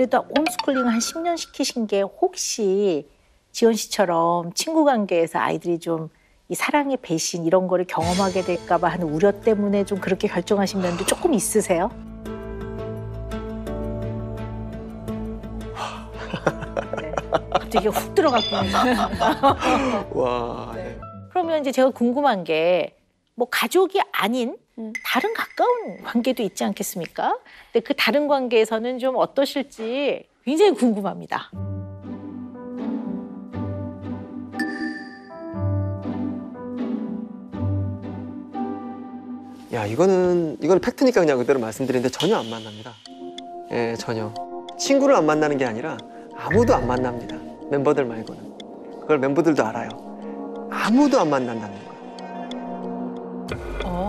그래도 홈스쿨링 한 10년 시키신 게 혹시 지원 씨처럼 친구 관계에서 아이들이 좀 이 사랑의 배신 이런 거를 경험하게 될까 봐 하는 우려 때문에 좀 그렇게 결정하신 면도 조금 있으세요? 네. 갑자기 훅 들어갔군요. 와. 네. 그러면 이제 제가 궁금한 게 뭐 가족이 아닌 다른 가까운 관계도 있지 않겠습니까? 근데 그 다른 관계에서는 좀 어떠실지 굉장히 궁금합니다. 야, 이거는 팩트니까 그냥 그대로 말씀드리는데 전혀 안 만납니다. 예, 전혀. 친구를 안 만나는 게 아니라 아무도 안 만납니다. 멤버들 말고는. 그걸 멤버들도 알아요. 아무도 안 만난다는 거예요.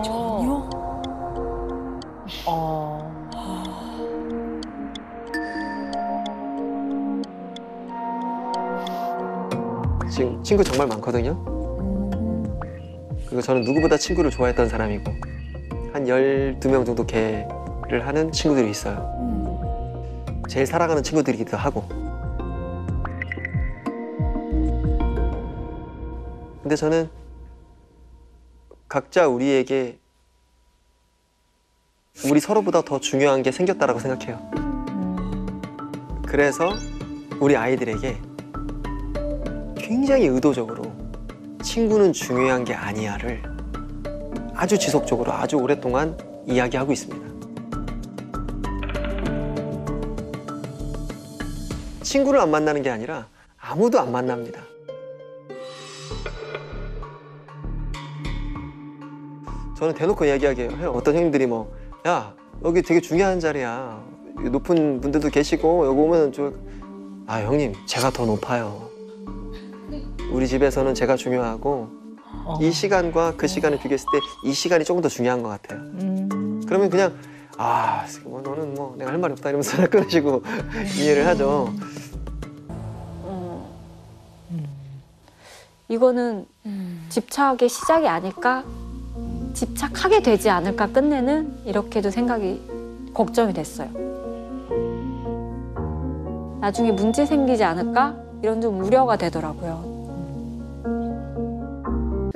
전혀? 지금 친구 정말 많거든요. 그리고 저는 누구보다 친구를 좋아했던 사람이고 한 12명 정도 계를 하는 친구들이 있어요. 제일 사랑하는 친구들이기도 하고. 근데 저는 각자 우리에게 우리 서로보다 더 중요한 게 생겼다라고 생각해요. 그래서 우리 아이들에게 굉장히 의도적으로 친구는 중요한 게 아니야를 아주 지속적으로 아주 오랫동안 이야기하고 있습니다. 친구를 안 만나는 게 아니라 아무도 안 만납니다. 저는 대놓고 이야기해요. 어떤 형님들이 뭐, 야, 여기 되게 중요한 자리야. 높은 분들도 계시고 여기 오면 아, 형님, 제가 더 높아요. 우리 집에서는 제가 중요하고 이 시간과 그 시간을 비교했을 때 이 시간이 조금 더 중요한 것 같아요. 그러면 그냥 너는 뭐 내가 할 말이 없다 이러면서 전화 끊으시고 이해를 하죠. 이거는 집착의 시작이 아닐까? 집착하게 되지 않을까 끝내는 이렇게도 생각이 걱정이 됐어요. 나중에 문제 생기지 않을까? 이런 좀 우려가 되더라고요.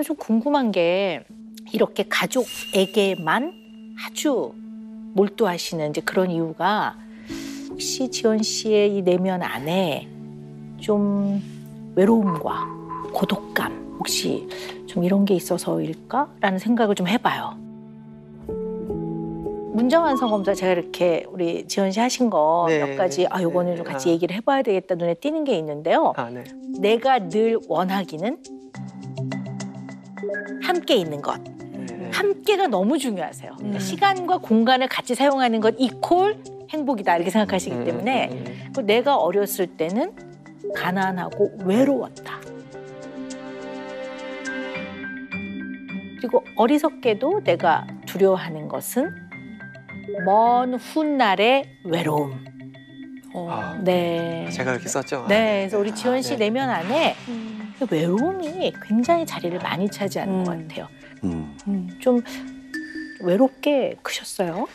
좀 궁금한 게 이렇게 가족에게만 아주 몰두하시는 이제 그런 이유가 혹시 지원 씨의 이 내면 안에 좀 외로움과 고독감 혹시 좀 이런 게 있어서일까라는 생각을 좀 해봐요. 문정환성 검사 제가 이렇게 우리 지원 씨 하신 거 몇 가지 요거는 좀 같이 얘기를 해봐야 되겠다 눈에 띄는 게 있는데요. 네. 내가 늘 원하기는 함께 있는 것. 함께가 너무 중요하세요. 그러니까 시간과 공간을 같이 사용하는 것 이퀄 행복이다 이렇게 생각하시기 때문에 내가 어렸을 때는 가난하고 외로웠다. 그리고 어리석게도 내가 두려워하는 것은 먼 훗날의 외로움. 네. 제가 이렇게 썼죠. 네, 그래서 우리 지원 씨 내면 안에 외로움이 굉장히 자리를 많이 차지하는 것 같아요. 좀 외롭게 크셨어요?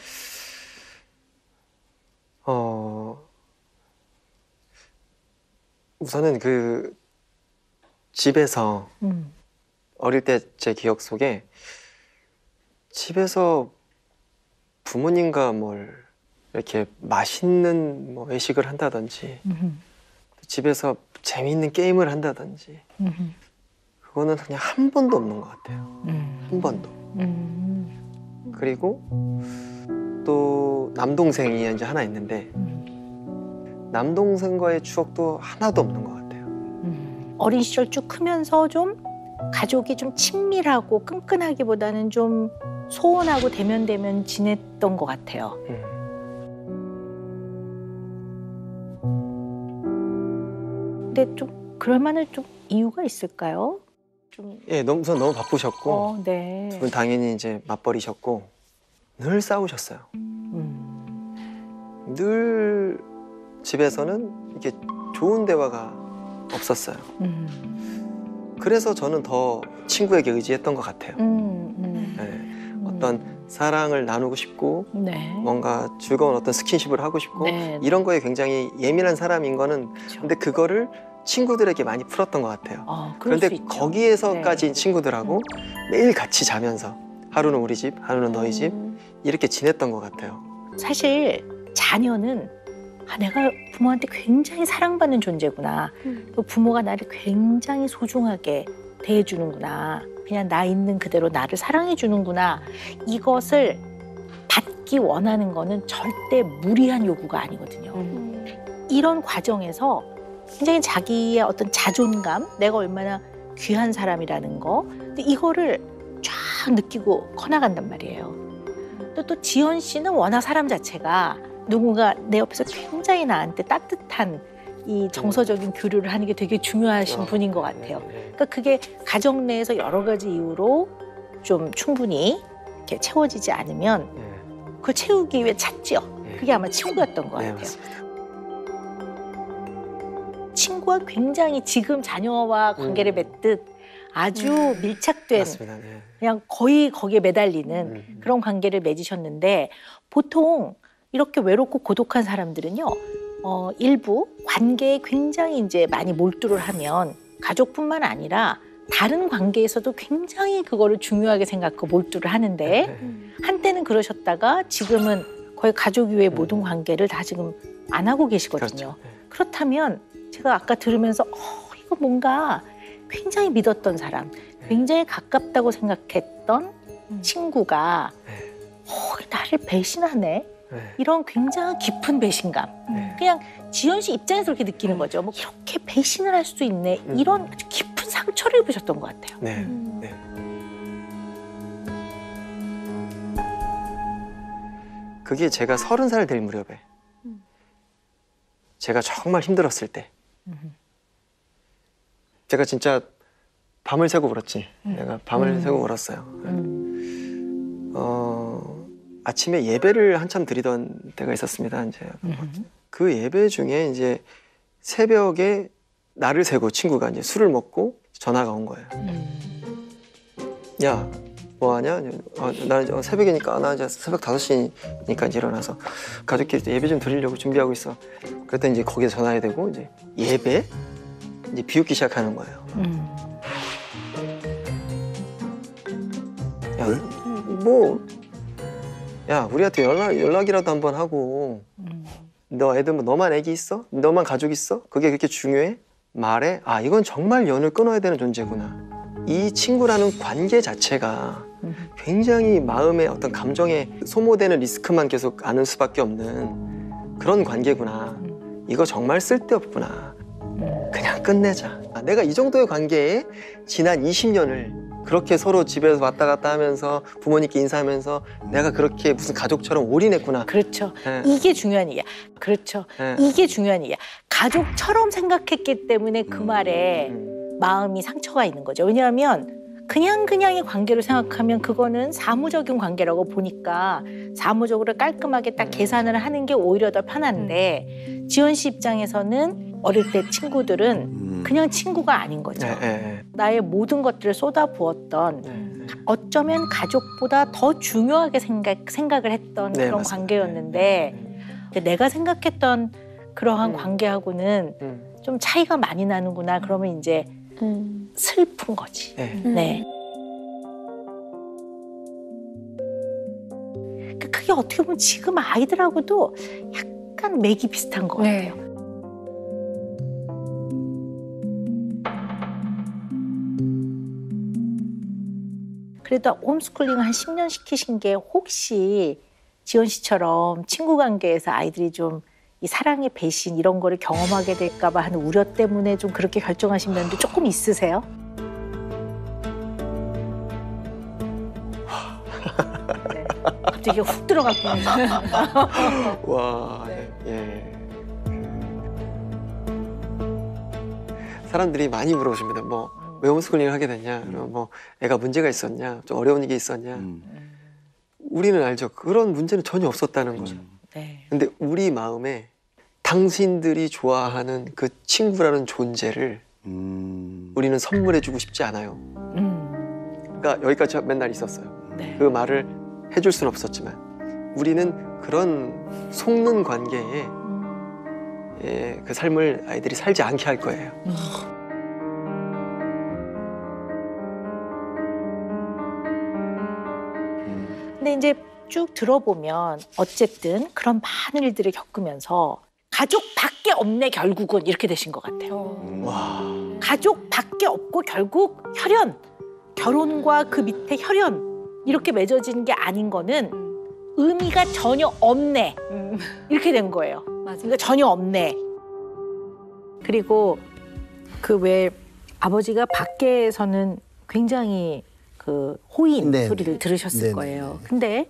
우선은 그 집에서 어릴 때 제 기억 속에 집에서 부모님과 뭘 이렇게 맛있는 뭐 외식을 한다든지 집에서 재미있는 게임을 한다든지 그거는 그냥 한 번도 없는 것 같아요. 한 번도. 그리고 또 남동생이 이제 하나 있는데 남동생과의 추억도 하나도 없는 것 같아요. 어린 시절 쭉 크면서 좀 가족이 좀 친밀하고 끈끈하기보다는 좀 소원하고 대면대면 지냈던 것 같아요. 근데 좀 그럴 만한 좀 이유가 있을까요? 좀 우선 너무 바쁘셨고 네. 두 분 당연히 이제 맞벌이셨고 늘 싸우셨어요. 늘 집에서는 이렇게 좋은 대화가 없었어요. 그래서 저는 더 친구에게 의지했던 것 같아요. 네. 어떤 사랑을 나누고 싶고 네. 뭔가 즐거운 어떤 스킨십을 하고 싶고 네. 이런 거에 굉장히 예민한 사람인 거는 그렇죠. 근데 그거를 친구들에게 많이 풀었던 것 같아요. 그럴 그런데 수 있죠. 거기에서까지 네. 친구들하고 매일 같이 자면서 하루는 우리 집, 하루는 너희 집 이렇게 지냈던 것 같아요. 사실 자녀는 내가 부모한테 굉장히 사랑받는 존재구나. 또 부모가 나를 굉장히 소중하게 대해주는구나. 그냥 나 있는 그대로 나를 사랑해주는구나. 이것을 받기 원하는 거는 절대 무리한 요구가 아니거든요. 이런 과정에서 굉장히 자기의 어떤 자존감, 내가 얼마나 귀한 사람이라는 거, 근데 이거를 쫙 느끼고 커나간단 말이에요. 또 지연 씨는 워낙 사람 자체가 누군가 내 옆에서 굉장히 나한테 따뜻한 이 정서적인 교류를 하는 게 되게 중요하신 분인 것 같아요. 그러니까 그게 가정 내에서 여러 가지 이유로 좀 충분히 이렇게 채워지지 않으면 그걸 채우기 위해 찾지요. 그게 아마 친구였던 것 같아요. 맞습니다. 친구와 굉장히 지금 자녀와 관계를 맺듯 아주 밀착된 맞습니다. 네. 그냥 거의 거기에 매달리는 그런 관계를 맺으셨는데 보통 이렇게 외롭고 고독한 사람들은요, 일부 관계에 굉장히 이제 많이 몰두를 하면 가족뿐만 아니라 다른 관계에서도 굉장히 그거를 중요하게 생각하고 몰두를 하는데 한때는 그러셨다가 지금은 거의 가족 이외의 모든 관계를 다 지금 안 하고 계시거든요. 그렇죠. 그렇다면 제가 아까 들으면서 이거 뭔가 굉장히 믿었던 사람, 굉장히 가깝다고 생각했던 친구가 나를 배신하네. 이런 굉장히 깊은 배신감. 그냥 지연 씨 입장에서 그렇게 느끼는 거죠. 뭐 이렇게 배신을 할 수도 있네. 이런 아주 깊은 상처를 입으셨던 것 같아요. 네. 네. 그게 제가 30살 될 무렵에 제가 정말 힘들었을 때 제가 진짜 밤을 새고 울었지. 내가 밤을 새고 울었어요. 아침에 예배를 한참 드리던 때가 있었습니다. 이제 그 예배 중에 이제 새벽에 날을 새고 친구가 이제 술을 먹고 전화가 온 거예요. 야, 뭐 하냐? 나 이제 새벽이니까 나 이제 새벽 5시니까 이제 일어나서 가족끼리 예배 좀 드리려고 준비하고 있어. 그랬더니 이제 거기에 전화해야 되고 이제 예배 이제 비웃기 시작하는 거예요. 야, 뭐, 야, 우리한테 연락이라도 한번 하고, 너 애들 뭐 너만 애기 있어? 너만 가족 있어? 그게 그렇게 중요해? 말해? 이건 정말 연을 끊어야 되는 존재구나. 이 친구라는 관계 자체가 굉장히 마음의 어떤 감정에 소모되는 리스크만 계속 안을 수밖에 없는 그런 관계구나. 이거 정말 쓸데없구나. 그냥 끝내자. 내가 이 정도의 관계에 지난 20년을 그렇게 서로 집에서 왔다 갔다 하면서 부모님께 인사하면서 내가 그렇게 무슨 가족처럼 올인했구나. 그렇죠. 네. 이게 중요한 얘기야. 그렇죠. 네. 이게 중요한 얘기야. 가족처럼 생각했기 때문에 그 말에 마음이 상처가 있는 거죠. 왜냐하면 그냥의 관계로 생각하면 그거는 사무적인 관계라고 보니까 사무적으로 깔끔하게 딱 계산을 하는 게 오히려 더 편한데 지원 씨 입장에서는 어릴 때 친구들은 그냥 친구가 아닌 거죠. 나의 모든 것들을 쏟아부었던 어쩌면 가족보다 더 중요하게 생각을 했던 그런 맞습니다. 관계였는데 내가 생각했던 그러한 관계하고는 좀 차이가 많이 나는구나. 그러면 이제 슬픈 거지. 네. 그게 어떻게 보면 지금 아이들하고도 약간 맥이 비슷한 것 같아요. 그래도 홈스쿨링 한 10년 시키신 게 혹시 지연 씨처럼 친구 관계에서 아이들이 좀 이 사랑의 배신 이런 거를 경험하게 될까 봐 하는 우려 때문에 좀 그렇게 결정하신 면도 조금 있으세요? 네. 갑자기 훅 들어갔군요. 와, 사람들이 많이 물어보십니다. 뭐 왜 홈스쿨링을 하게 됐냐? 뭐 애가 문제가 있었냐? 좀 어려운 일이 있었냐? 우리는 알죠. 그런 문제는 전혀 없었다는 거죠. 네. 근데 우리 마음에 당신들이 좋아하는 그 친구라는 존재를 우리는 선물해주고 싶지 않아요. 그러니까 여기까지 맨날 있었어요. 네. 그 말을 해줄 수는 없었지만 우리는 그런 속는 관계에 그 삶을 아이들이 살지 않게 할 거예요. 근데 이제 쭉 들어보면 어쨌든 그런 많은 일들을 겪으면서 가족밖에 없네 결국은 이렇게 되신 것 같아요. 와. 가족밖에 없고 결국 혈연, 결혼과 그 밑에 혈연 이렇게 맺어지는 게 아닌 거는 의미가 전혀 없네 이렇게 된 거예요. 맞아. 그러니까 전혀 없네. 그리고 그 왜 아버지가 밖에서는 굉장히 그 호인 네. 소리를 들으셨을 네. 거예요. 근데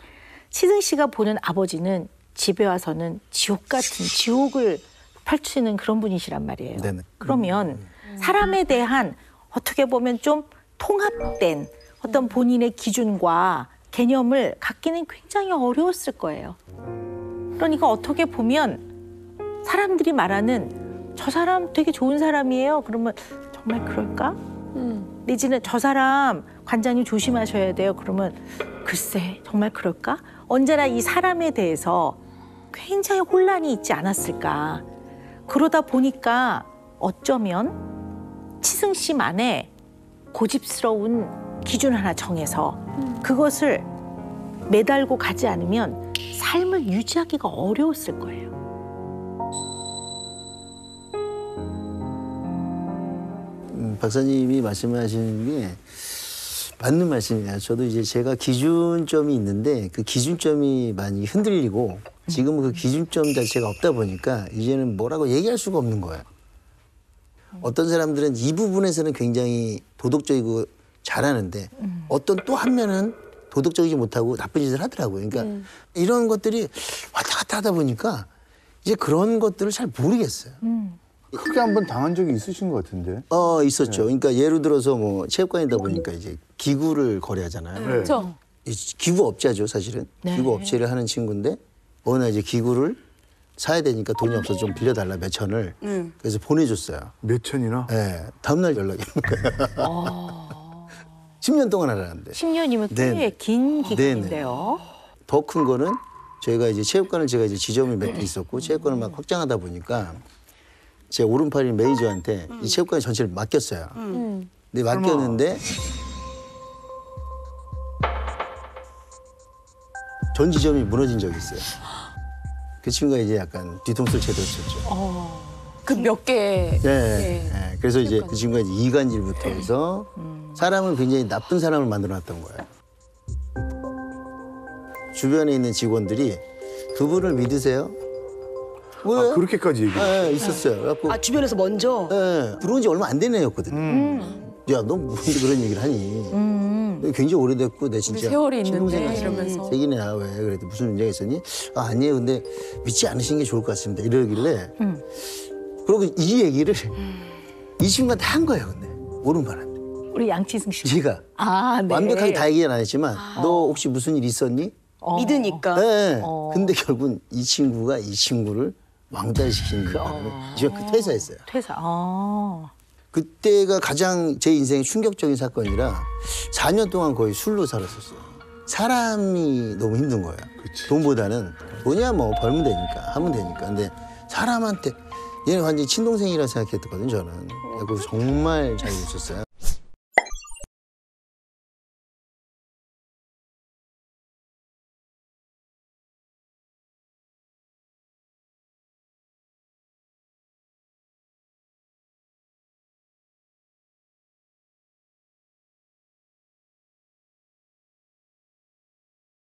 치승 씨가 보는 아버지는 집에 와서는 지옥 같은 지옥을 펼치는 그런 분이시란 말이에요. 네네. 그러면 사람에 대한 어떻게 보면 좀 통합된 어떤 본인의 기준과 개념을 갖기는 굉장히 어려웠을 거예요. 그러니까 어떻게 보면 사람들이 말하는 저 사람 되게 좋은 사람이에요. 그러면 정말 그럴까? 내지는 저 사람 관장님 조심하셔야 돼요. 그러면 글쎄 정말 그럴까? 언제나 이 사람에 대해서 굉장히 혼란이 있지 않았을까. 그러다 보니까 어쩌면 치승 씨만의 고집스러운 기준 하나 정해서 그것을 매달고 가지 않으면 삶을 유지하기가 어려웠을 거예요. 박사님이 말씀하시는 게 맞는 말씀이에요. 저도 이제 제가 기준점이 있는데 그 기준점이 많이 흔들리고 지금은 그 기준점 자체가 없다 보니까 이제는 뭐라고 얘기할 수가 없는 거예요. 어떤 사람들은 이 부분에서는 굉장히 도덕적이고 잘하는데 어떤 또 한 면은 도덕적이지 못하고 나쁜 짓을 하더라고요. 그러니까 이런 것들이 왔다 갔다 하다 보니까 이제 그런 것들을 잘 모르겠어요. 크게 한번 당한 적이 있으신 것 같은데. 있었죠. 그러니까 예를 들어서 뭐 체육관이다 보니까 이제 기구를 거래하잖아요. 그렇죠. 기구 업자죠, 사실은. 네. 기구 업체를 하는 친구인데 어느 날 이제 기구를 사야 되니까 돈이 없어서 좀 빌려달라 몇 천을. 그래서 보내줬어요. 몇 천이나? 네, 다음날 연락이 온 거예요. 10년 동안 하라는데. 10년이면 꽤 네네. 긴 기간인데요. 더 큰 거는 저희가 이제 체육관을 제가 이제 지점이 몇 개 있었고 체육관을 막 확장하다 보니까 제 오른팔인 매니저한테 이 체육관 전체를 맡겼어요. 근데 맡겼는데 전 지점이 무너진 적이 있어요. 그 친구가 이제 약간 뒤통수를 제대로 쳤죠. 그 몇 개. 네. 그래서 이제 그 친구가 이제 이간질부터 해서 사람을 굉장히 나쁜 사람을 만들어놨던 거예요. 주변에 있는 직원들이 그분을 믿으세요? 왜? 아, 그렇게까지 얘기해. 네, 있었어요. 그래갖고 주변에서 먼저? 네, 들어온 지 얼마 안 된 애였거든요. 야, 너 무슨 그런 얘기를 하니? 굉장히 오래됐고 내 진짜 세월이 친동생 있는데 같은 이러면서. 세기네야 왜? 그랬더니 무슨 문제가 있었니? 아, 아니에요. 근데 믿지 않으시는 게 좋을 것 같습니다. 이러길래 그리고 이 얘기를 이 친구한테 한 거예요. 근데 오른발한테. 우리 양치승 씨. 제가 아, 네. 완벽하게 다 얘기는 안 했지만 너 혹시 무슨 일 있었니? 믿으니까. 네. 근데 결국은 이 친구가 이 친구를 왕따시키는 바람에 제가 그 퇴사했어요. 퇴사. 그때가 가장 제 인생의 충격적인 사건이라 4년 동안 거의 술로 살았었어요. 사람이 너무 힘든 거예요. 그치. 돈보다는 돈이야 뭐 벌면 되니까 하면 되니까. 근데 사람한테 얘는 완전히 친동생이라 생각했거든요. 저는. 그래서 정말 잘 있었어요.